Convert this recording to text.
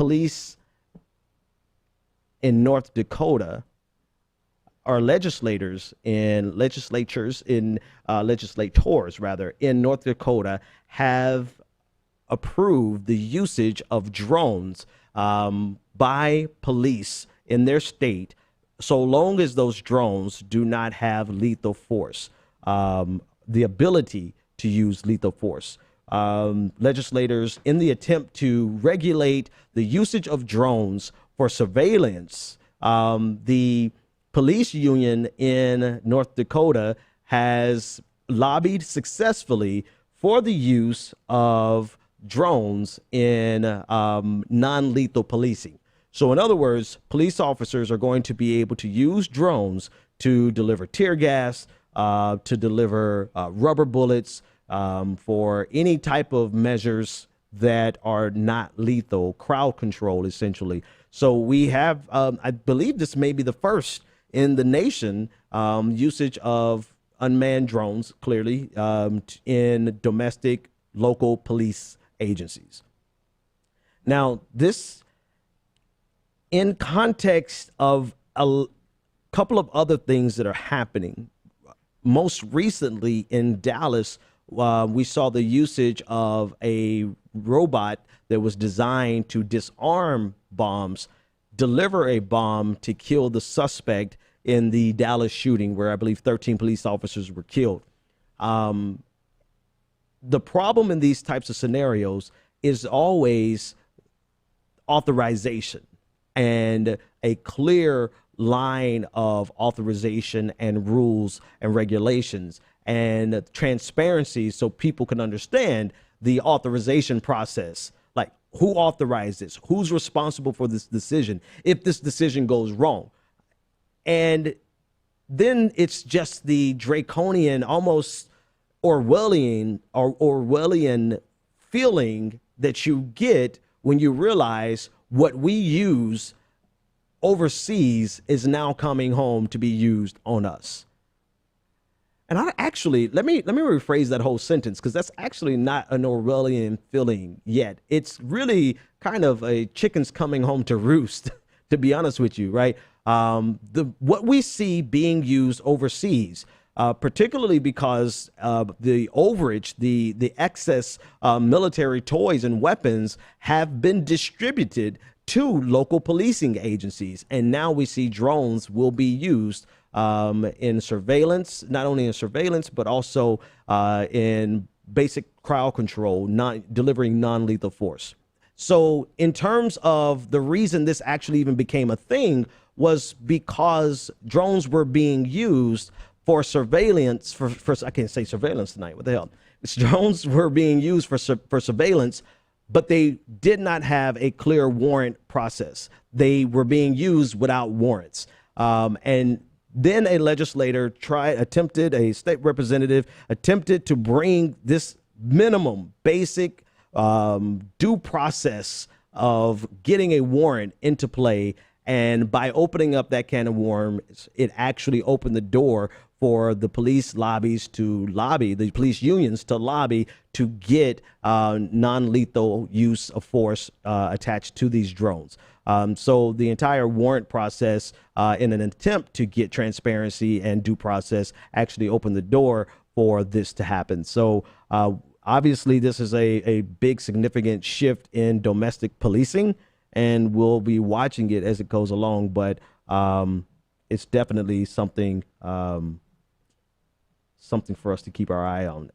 police in North Dakota, or legislators in legislators in legislators rather in North Dakota have approved the usage of drones by police in their state, so long as those drones do not have lethal force, the ability to use lethal force. Legislators, in the attempt to regulate the usage of drones for surveillance, the police union in North Dakota has lobbied successfully for the use of drones in non-lethal policing. So in other words, police officers are going to be able to use drones to deliver tear gas, to deliver rubber bullets, for any type of measures that are not lethal, crowd control, essentially. So we have, I believe this may be the first in the nation, usage of unmanned drones, clearly, in domestic local police agencies. Now, this, in context of a couple of other things that are happening, most recently in Dallas, we saw the usage of a robot that was designed to disarm bombs, deliver a bomb to kill the suspect in the Dallas shooting, where I believe 13 police officers were killed. The problem in these types of scenarios is always authorization and a clear line of authorization and rules and regulations and transparency, so people can understand the authorization process. Like, who authorized this? Who's responsible for this decision if this decision goes wrong? And then it's just the draconian, almost Orwellian feeling that you get when you realize what we use overseas is now coming home to be used on us. And I actually, let me rephrase that whole sentence, because that's actually not an Orwellian feeling yet. It's really kind of a chickens coming home to roost, to be honest with you, right? What we see being used overseas, particularly because the overage, the excess military toys and weapons have been distributed to local policing agencies. And now we see drones will be used in surveillance, not only in surveillance, but also in basic crowd control, delivering non-lethal force. So in terms of the reason this actually even became a thing was because drones were being used for surveillance, I can't say surveillance tonight, what the hell? Drones were being used for surveillance, but they did not have a clear warrant process. They were being used without warrants. And then a legislator a state representative attempted to bring this minimum basic due process of getting a warrant into play. And by opening up that can of worms, it actually opened the door for the police lobbies to lobby, the police unions to lobby to get non-lethal use of force attached to these drones. So the entire warrant process, in an attempt to get transparency and due process, actually opened the door for this to happen. So obviously, this is a big, significant shift in domestic policing, and we'll be watching it as it goes along. But it's definitely something for us to keep our eye on.